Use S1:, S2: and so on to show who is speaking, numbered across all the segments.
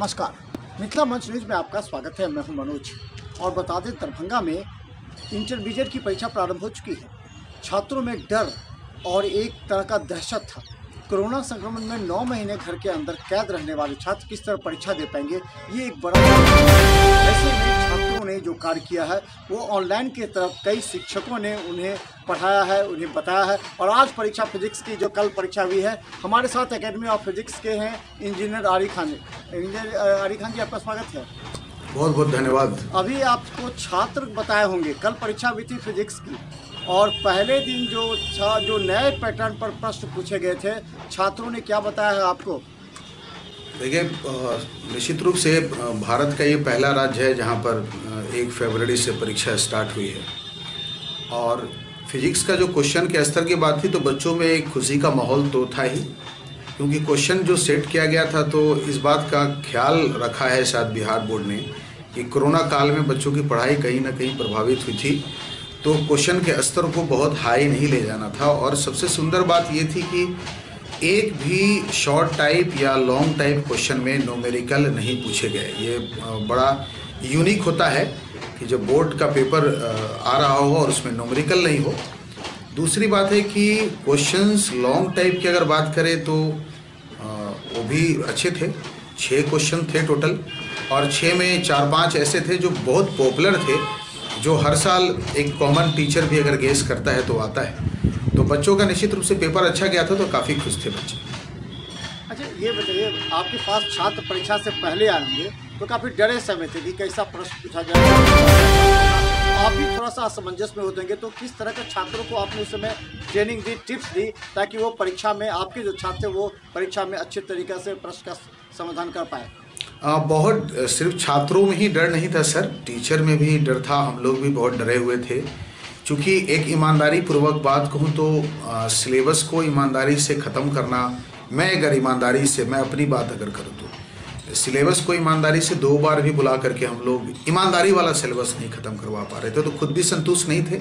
S1: नमस्कार, मिथिला मंच न्यूज में आपका स्वागत है। मैं हूं मनोज और बता दें, दरभंगा में इंटरमीडिएट की परीक्षा प्रारंभ हो चुकी है। छात्रों में डर और एक तरह का दहशत था। कोरोना संक्रमण में 9 महीने घर के अंदर कैद रहने वाले छात्र किस तरह परीक्षा दे पाएंगे, ये एक बड़ा ऐसे में छात्रों ने जो कार्य किया है वो ऑनलाइन की तरफ कई शिक्षकों ने उन्हें पढ़ाया है, उन्हें बताया है। और आज परीक्षा फिजिक्स की जो कल परीक्षा हुई है, हमारे साथ एकेडमी ऑफ फिजिक्स के हैं इंजीनियर आरी खान। इंजीनियर आरी खान जी, आपका स्वागत है।
S2: बहुत बहुत धन्यवाद।
S1: अभी आपको छात्र बताए होंगे, कल परीक्षा हुई थी फिजिक्स की और पहले दिन जो नए पैटर्न पर प्रश्न पूछे गए थे, छात्रों ने क्या बताया है आपको?
S2: देखिए, निश्चित रूप से भारत का ये पहला राज्य है जहाँ पर 1 फरवरी से परीक्षा स्टार्ट हुई है। और फिजिक्स का जो क्वेश्चन के स्तर की बात थी तो बच्चों में एक खुशी का माहौल तो था ही, क्योंकि क्वेश्चन जो सेट किया गया था तो इस बात का ख्याल रखा है शायद बिहार बोर्ड ने कि कोरोना काल में बच्चों की पढ़ाई कहीं ना कहीं प्रभावित हुई थी, तो क्वेश्चन के स्तर को बहुत हाई नहीं ले जाना था। और सबसे सुंदर बात ये थी कि एक भी शॉर्ट टाइप या लॉन्ग टाइप क्वेश्चन में न्यूमेरिकल नहीं पूछे गए। ये बड़ा यूनिक होता है कि जब बोर्ड का पेपर आ रहा हो और उसमें न्यूमेरिकल नहीं हो। दूसरी बात है कि क्वेश्चंस लॉन्ग टाइप की अगर बात करें तो वो भी अच्छे थे। 6 क्वेश्चन थे टोटल, और 6 में 4-5 ऐसे थे जो बहुत पॉपुलर थे, जो हर साल एक कॉमन टीचर भी अगर गेस करता है तो आता है। तो बच्चों का निश्चित रूप से पेपर अच्छा गया था, तो काफ़ी खुश थे बच्चे।
S1: अच्छा, ये बताइए, आपके पास छात्र परीक्षा से पहले आएंगे तो काफ़ी डरे समय थे कि कैसा प्रश्न पूछा जाएगा। आप भी थोड़ा सा असमंजस में होते हैं, तो किस तरह के छात्रों को आपने उस समय ट्रेनिंग दी, टिप्स दी, ताकि वो परीक्षा में, आपके जो छात्र थे वो परीक्षा में अच्छे तरीके से प्रश्न का समाधान कर पाए?
S2: बहुत सिर्फ छात्रों में ही डर नहीं था सर, टीचर में भी डर था। हम लोग भी बहुत डरे हुए थे, क्योंकि एक ईमानदारी पूर्वक बात कहूँ तो सिलेबस को ईमानदारी से ख़त्म करना, मैं अपनी बात अगर करूँ तो सिलेबस को ईमानदारी से 2 बार भी बुला करके हम लोग ईमानदारी वाला सिलेबस नहीं ख़त्म करवा पा रहे थे, तो खुद भी संतुष्ट नहीं थे।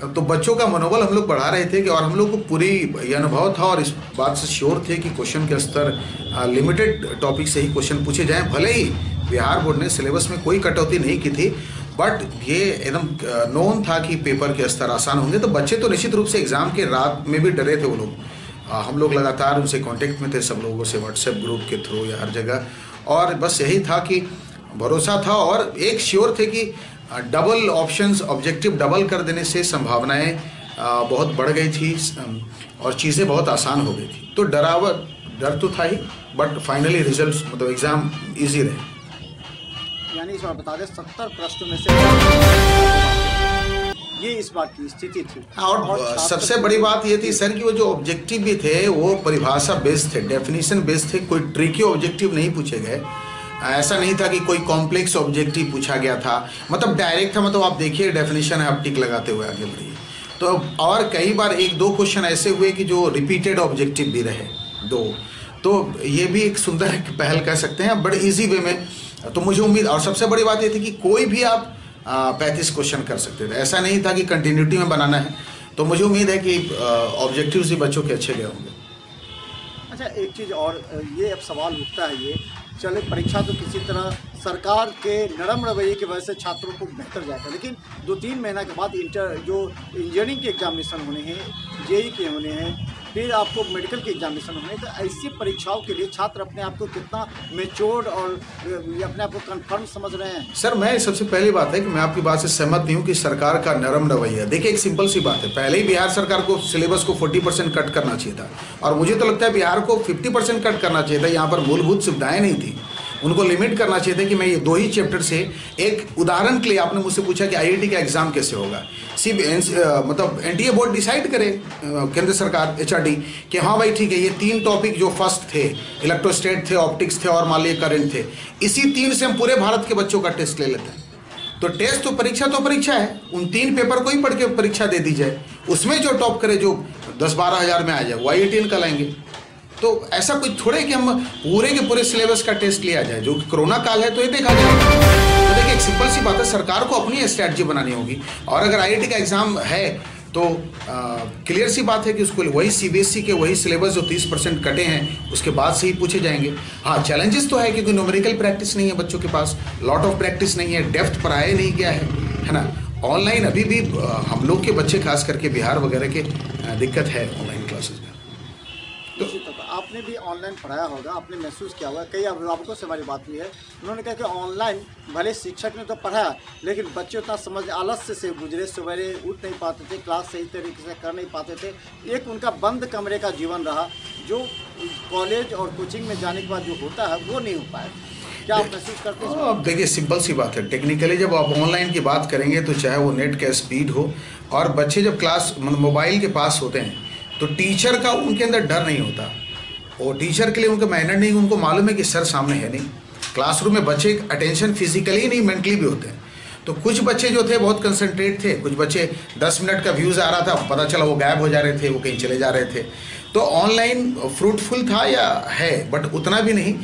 S2: तो बच्चों का मनोबल हम लोग बढ़ा रहे थे कि, और हम लोग को पूरी ये अनुभव था और इस बात से श्योर थे कि क्वेश्चन के स्तर लिमिटेड टॉपिक से ही क्वेश्चन पूछे जाएं। भले ही बिहार बोर्ड ने सिलेबस में कोई कटौती नहीं की थी, बट ये एकदम नोन था कि पेपर के स्तर आसान होंगे। तो बच्चे तो निश्चित रूप से एग्ज़ाम के रात में भी डरे थे वो लोग। हम लोग लगातार उनसे कांटेक्ट में थे, सब लोगों से व्हाट्सएप ग्रुप के थ्रू या हर जगह, और बस यही था कि भरोसा था और एक श्योर थे कि डबल ऑप्शंस, ऑब्जेक्टिव डबल कर देने से संभावनाएं बहुत बढ़ गई थी और चीज़ें बहुत आसान हो गई थी। तो डर तो था ही, बट फाइनली रिजल्ट्स मतलब एग्ज़ाम ईजी रहे।
S1: यानी इस बार बता दें 70 प्रश्नों में से ये इस बार की स्थिति थी।
S2: और सबसे बड़ी बात ये थी सर कि वो जो ऑब्जेक्टिव भी थे वो परिभाषा बेस्ड थे, डेफिनेशन बेस्ड थे। कोई ट्रिकी ऑब्जेक्टिव नहीं पूछे गए। ऐसा नहीं था कि कोई कॉम्प्लेक्स ऑब्जेक्टिव पूछा गया था, मतलब डायरेक्ट था। मतलब आप देखिए डेफिनेशन है, आप टिक लगाते हुए आगे बढ़िए। तो और कई बार 1-2 क्वेश्चन ऐसे हुए कि जो रिपीटेड ऑब्जेक्टिव भी रहे 2, तो ये भी एक सुंदर पहल कह सकते हैं, बड़े ईजी वे में। तो मुझे उम्मीद, और सबसे बड़ी बात ये थी कि कोई भी आप 35 क्वेश्चन कर सकते थे, ऐसा नहीं था कि कंटिन्यूटी में बनाना है। तो मुझे उम्मीद है कि ऑब्जेक्टिव्स भी बच्चों के अच्छे गए होंगे।
S1: अच्छा, एक चीज़ और ये अब सवाल उठता है, ये चले परीक्षा तो किसी तरह सरकार के नरम रवैये की वजह से छात्रों को बेहतर जाता है, लेकिन 2-3 महीना के बाद जो इंजीनियरिंग के एग्जामिनेशन होने हैं, जेई के होने हैं, फिर आपको मेडिकल के एग्जामिनेशन होने हैं, तो ऐसी परीक्षाओं के लिए छात्र अपने आप को कितना मेच्योर्ड और अपने आप को कन्फर्म समझ रहे हैं?
S2: सर, मैं सबसे पहली बात है कि मैं आपकी बात से सहमत नहीं हूँ कि सरकार का नरम रवैया। देखिए, एक सिंपल सी बात है, पहले ही बिहार सरकार को सिलेबस को 40% कट करना चाहिए था, और मुझे तो लगता है बिहार को 50% कट करना चाहिए था। यहाँ पर मूलभूत सुविधाएं नहीं थी, उनको लिमिट करना चाहिए था कि मैं ये 2 ही चैप्टर से, एक उदाहरण के लिए आपने मुझसे पूछा कि IIT का एग्जाम कैसे होगा। मतलब NTA बोर्ड डिसाइड करे, केंद्र सरकार HRD, कि हाँ भाई ठीक है, ये 3 टॉपिक जो फर्स्ट थे, इलेक्ट्रोस्टैट थे, ऑप्टिक्स थे और मान लीजिए करंट थे, इसी 3 से हम पूरे भारत के बच्चों का टेस्ट ले लेते हैं। तो टेस्ट तो परीक्षा है, उन 3 पेपर को ही पढ़ के परीक्षा दे दी जाए, उसमें जो टॉप करे, जो 10-12 हज़ार में आ जाए, वो IIT निकालेंगे। तो ऐसा कोई थोड़े कि हम पूरे के पूरे सिलेबस का टेस्ट लिया जाए, जो कोरोना काल है तो ये देखा जाए। तो देखिए, एक सिंपल सी बात है, सरकार को अपनी स्ट्रैटेजी बनानी होगी, और अगर IIT का एग्जाम है तो क्लियर सी बात है कि उसको वही सीबीएसई के वही सिलेबस जो 30% कटे हैं उसके बाद से ही पूछे जाएंगे। हाँ, चैलेंजेस तो है क्योंकि न्यूमेरिकल प्रैक्टिस नहीं है बच्चों के पास, लॉट ऑफ प्रैक्टिस नहीं है, डेप्थ पढ़ाया नहीं गया है ना। ऑनलाइन अभी भी हम लोग के बच्चे खास करके बिहार वगैरह के दिक्कत है ऑनलाइन क्लासेस में।
S1: तो आपने भी ऑनलाइन पढ़ाया होगा, आपने महसूस किया होगा, कई अभिभावकों से हमारी बात हुई है, उन्होंने कहा कि ऑनलाइन भले शिक्षक ने तो पढ़ाया लेकिन बच्चे उतना समझ आलस्य से गुजरे, सवेरे उठ नहीं पाते थे, क्लास सही तरीके से कर नहीं पाते थे, एक उनका बंद कमरे का जीवन रहा जो कॉलेज और कोचिंग में जाने के बाद जो होता है वो नहीं हो पाया। क्या आप महसूस करते हैं?
S2: अब देखिए सिंपल सी बात है, टेक्निकली जब आप ऑनलाइन की बात करेंगे तो चाहे वो नेट का स्पीड हो और बच्चे जब क्लास मोबाइल के पास होते हैं तो टीचर का उनके अंदर डर नहीं होता, और टीचर के लिए उनका मेहनत नहीं, उनको मालूम है कि सर सामने है नहीं। क्लासरूम में बच्चे अटेंशन फिजिकली नहीं मेंटली भी होते हैं। तो कुछ बच्चे जो थे बहुत कंसंट्रेट थे, कुछ बच्चे 10 मिनट का व्यूज़ आ रहा था, पता चला वो गायब हो जा रहे थे, वो कहीं चले जा रहे थे। तो ऑनलाइन फ्रूटफुल था या है, बट उतना भी नहीं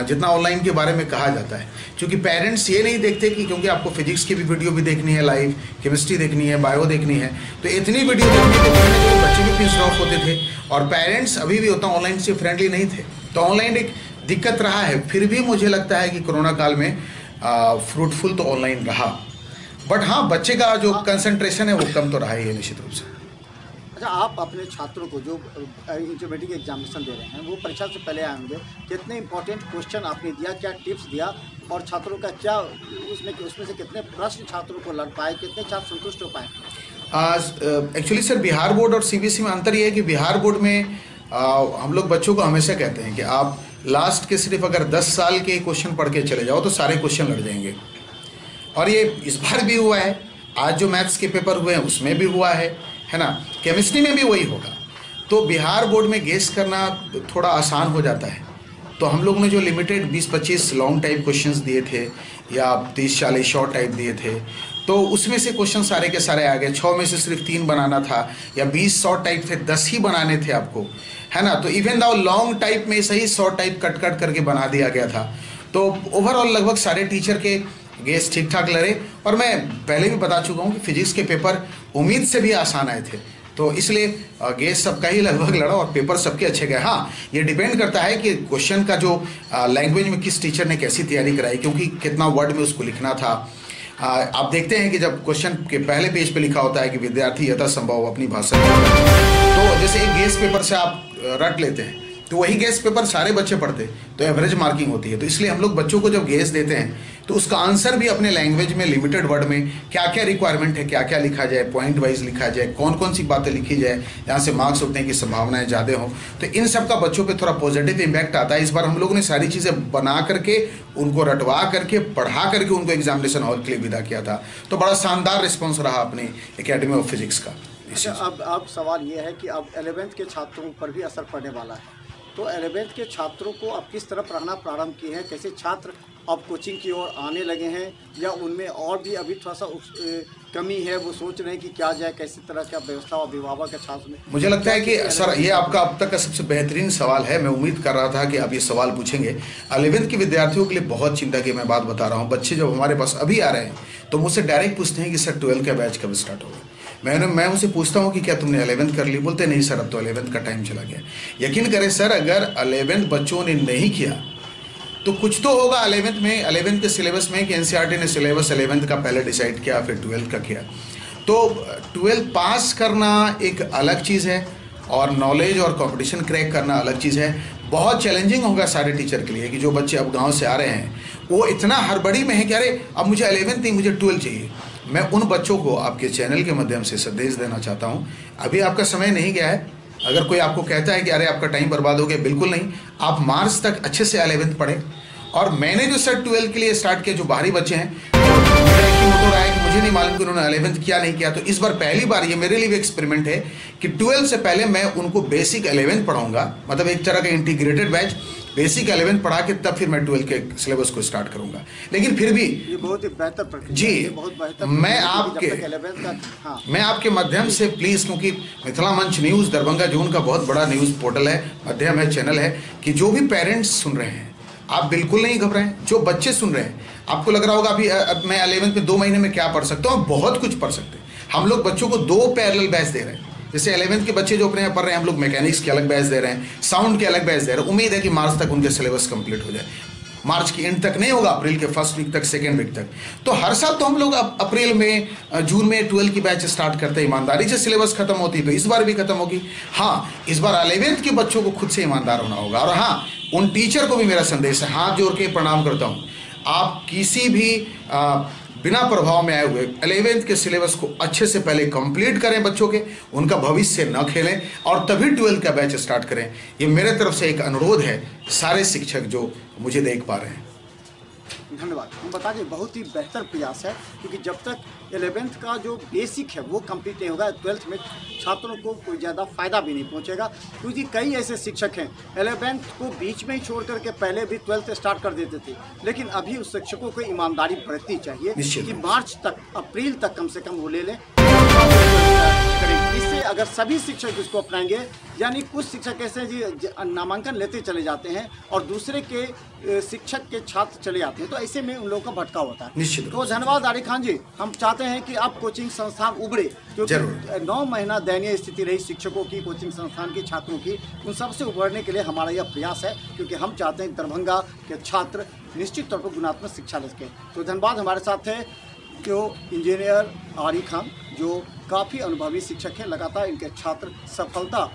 S2: जितना ऑनलाइन के बारे में कहा जाता है, क्योंकि पेरेंट्स ये नहीं देखते कि क्योंकि आपको फिजिक्स की भी वीडियो भी देखनी है लाइव, केमिस्ट्री देखनी है, बायो देखनी है, तो इतनी वीडियो देखने के बाद बच्चे भी पिंस ऑफ होते थे और पेरेंट्स अभी भी उतना ऑनलाइन से फ्रेंडली नहीं थे। तो ऑनलाइन एक दिक्कत रहा है, फिर भी मुझे लगता है कि कोरोना काल में फ्रूटफुल तो ऑनलाइन रहा, बट हाँ बच्चे का जो कंसंट्रेशन है वो कम तो रहा ही है निश्चित रूप से।
S1: अच्छा, आप अपने छात्रों को जो इंटरमीडिएट एग्जामिनेशन दे रहे हैं वो परीक्षा से पहले आए होंगे, कितने इंपॉर्टेंट क्वेश्चन आपने दिया, क्या टिप्स दिया और छात्रों का क्या उसमें से कितने प्रश्न छात्रों को लड़ पाए, कितने छात्र संतुष्ट हो पाए?
S2: एक्चुअली सर बिहार बोर्ड और सीबीएसई में अंतर ये है कि बिहार बोर्ड में हम लोग बच्चों को हमेशा कहते हैं कि आप लास्ट के सिर्फ अगर 10 साल के क्वेश्चन पढ़ के चले जाओ तो सारे क्वेश्चन लड़ जाएंगे, और ये इस बार भी हुआ है। आज जो मैथ्स के पेपर हुए हैं उसमें भी हुआ है ना, केमिस्ट्री में भी वही होगा। तो बिहार बोर्ड में गेस करना थोड़ा आसान हो जाता है। तो हम लोग ने जो लिमिटेड 20-25 लॉन्ग टाइप क्वेश्चंस दिए थे या 30-40 शॉर्ट टाइप दिए थे, तो उसमें से क्वेश्चन सारे के सारे आ गए। 6 में से सिर्फ 3 बनाना था, या 20 शॉर्ट टाइप थे 10 ही बनाने थे आपको, है ना। तो इवन दो लॉन्ग टाइप में सही शॉर्ट टाइप कट करके बना दिया गया था। तो ओवरऑल लगभग सारे टीचर के गेस ठीक ठाक लड़े, और मैं पहले भी बता चुका हूँ कि फिजिक्स के पेपर उम्मीद से भी आसान आए थे, तो इसलिए गेस सबका ही लगभग लड़ा और पेपर सबके अच्छे गए। हाँ, ये डिपेंड करता है कि क्वेश्चन का जो लैंग्वेज में किस टीचर ने कैसी तैयारी कराई, क्योंकि कितना वर्ड में उसको लिखना था। आप देखते हैं कि जब क्वेश्चन के पहले पेज पे लिखा होता है कि विद्यार्थी यथासंभव अपनी भाषा में, तो जैसे एक गेस पेपर से आप रट लेते हैं तो वही गेस पेपर सारे बच्चे पढ़ते तो एवरेज मार्किंग होती है। तो इसलिए हम लोग बच्चों को जब गेस देते हैं तो उसका आंसर भी अपने लैंग्वेज में लिमिटेड वर्ड में क्या क्या रिक्वायरमेंट है, क्या क्या लिखा जाए, पॉइंट वाइज लिखा जाए, कौन कौन सी बातें लिखी जाए जहाँ से मार्क्स उठने की संभावनाएं ज़्यादा हो, तो इन सब का बच्चों पे थोड़ा पॉजिटिव इम्पैक्ट आता है। इस बार हम लोगों ने सारी चीज़ें बना करके उनको रटवा करके पढ़ा करके उनको एग्जामिनेशन हॉल के लिए विदा किया था, तो बड़ा शानदार रिस्पॉन्स रहा अपनी एकेडमी ऑफ फिजिक्स का।
S1: अच्छा, अब सवाल ये है कि अब 11th के छात्रों पर भी असर पड़ने वाला है, तो 11th के छात्रों को अब किस तरह पढ़ाना प्रारंभ किए हैं, कैसे छात्र अब कोचिंग की ओर आने लगे हैं, या उनमें और भी अभी थोड़ा सा कमी है, वो सोच रहे हैं कि क्या जाए, कैसी तरह का व्यवस्था अभिभावक के छात्र में?
S2: मुझे लगता है कि सर ये आपका अब तक का सबसे बेहतरीन सवाल है। मैं उम्मीद कर रहा था कि आप ये सवाल पूछेंगे। 11th के विद्यार्थियों के लिए बहुत चिंता की मैं बात बता रहा हूँ। बच्चे जब हमारे पास अभी आ रहे हैं तो मुझसे डायरेक्ट पूछते हैं कि सर 12th का बैच कब स्टार्ट होगा। मैं उनसे पूछता हूँ कि क्या तुमने 11th कर ली, बोलते नहीं सर अब तो 11th का टाइम चला गया। यकीन करें सर, अगर 11th बच्चों ने नहीं किया तो कुछ तो होगा 11th में, 11th के सिलेबस में कि एनसीईआरटी ने सिलेबस 11th का पहले डिसाइड किया, फिर 12th का किया। तो 12th पास करना एक अलग चीज़ है और नॉलेज और कंपटीशन क्रैक करना अलग चीज़ है। बहुत चैलेंजिंग होगा सारे टीचर के लिए कि जो बच्चे अब गाँव से आ रहे हैं वो इतना हड़बड़ी में है कि अरे अब मुझे 11th नहीं, मुझे 12th चाहिए। मैं उन बच्चों को आपके चैनल के माध्यम से संदेश देना चाहता हूं, अभी आपका समय नहीं गया है। अगर कोई आपको कहता है कि अरे आपका टाइम बर्बाद हो गया, बिल्कुल नहीं। आप मार्च तक अच्छे से 11th पढ़ें। और मैंने जो सर 12th के लिए स्टार्ट किया, जो बाहरी बच्चे हैं, मुझे नहीं मालूम कि उन्होंने 11th किया नहीं किया, तो इस बार पहली बार ये मेरे लिए भी एक्सपेरिमेंट है कि 12th से पहले मैं उनको बेसिक 11th पढ़ाऊंगा, मतलब एक तरह का इंटीग्रेटेड बैच, बेसिक 11th पढ़ा के तब फिर मैं 12th के सिलेबस को स्टार्ट करूंगा। लेकिन फिर भी
S1: ये बहुत ही बेहतर प्रक्रिया
S2: जी,
S1: बहुत बेहतर।
S2: मैं आपके माध्यम से प्लीज, क्योंकि मिथिला मंच न्यूज़ दरभंगा जोन का बहुत बड़ा न्यूज़ पोर्टल है, माध्यम है, चैनल है, कि जो भी पेरेंट्स सुन रहे हैं आप बिल्कुल नहीं घबराएं। जो बच्चे सुन रहे हैं, आपको लग रहा होगा अभी मैं 11th में 2 महीने में क्या पढ़ सकता हूँ, बहुत कुछ पढ़ सकते हैं। हम लोग बच्चों को 2 पैरेलल बैच दे रहे हैं। जैसे 11th के बच्चे जो अपने यहाँ पढ़ रहे हैं, हम लोग मैकेनिक्स के अलग बैच दे रहे हैं, साउंड के अलग बैच दे रहे हैं। उम्मीद है कि मार्च तक उनके सिलेबस कंप्लीट हो जाए। मार्च की एंड तक नहीं होगा, अप्रैल के फर्स्ट वीक तक, सेकेंड वीक तक। तो हर साल तो हम लोग अप्रैल में, जून में 12 की बैच स्टार्ट करते हैं। ईमानदारी से सिलेबस खत्म होती है, तो इस बार भी खत्म होगी। हाँ, इस बार 11th के बच्चों को खुद से ईमानदार होना होगा। और हाँ, उन टीचर को भी मेरा संदेश है, हाथ जोड़ के प्रणाम करता हूँ, आप किसी भी बिना प्रभाव में आए हुए 11th के सिलेबस को अच्छे से पहले कंप्लीट करें बच्चों के, उनका भविष्य न खेलें, और तभी 12th का बैच स्टार्ट करें। ये मेरे तरफ से एक अनुरोध है सारे शिक्षक जो मुझे देख पा रहे हैं।
S1: धन्यवाद। हम बता दें, बहुत ही बेहतर प्रयास है, क्योंकि जब तक 11th का जो बेसिक है वो कंप्लीट नहीं होगा, 12th में छात्रों को कोई ज़्यादा फायदा भी नहीं पहुंचेगा। क्योंकि कई ऐसे शिक्षक हैं 11th को बीच में ही छोड़ करके पहले भी 12th स्टार्ट कर देते थे, लेकिन अभी उस शिक्षकों को ईमानदारी बरतनी चाहिए कि मार्च तक, अप्रैल तक कम से कम वो ले लें। इससे अगर सभी शिक्षक इसको अपनाएंगे, यानी कुछ शिक्षक ऐसे जी नामांकन लेते चले जाते हैं और दूसरे के शिक्षक के छात्र चले आते हैं, तो ऐसे में उन लोगों का भटकाव होता है।
S2: निश्चित।
S1: तो धन्यवाद आरिफ खान जी। हम चाहते हैं कि अब कोचिंग संस्थान उभरे, क्योंकि 9 महीना दयनीय स्थिति रही शिक्षकों की, कोचिंग संस्थान की, छात्रों की। उन सबसे उभरने के लिए हमारा यह प्रयास है, क्योंकि हम चाहते हैं दरभंगा के छात्र निश्चित तौर पर गुणात्मक शिक्षा ले सकें। तो धन्यवाद। हमारे साथ है जो इंजीनियर आरिफ खान, जो काफ़ी अनुभवी शिक्षक हैं, लगातार इनके छात्र सफलता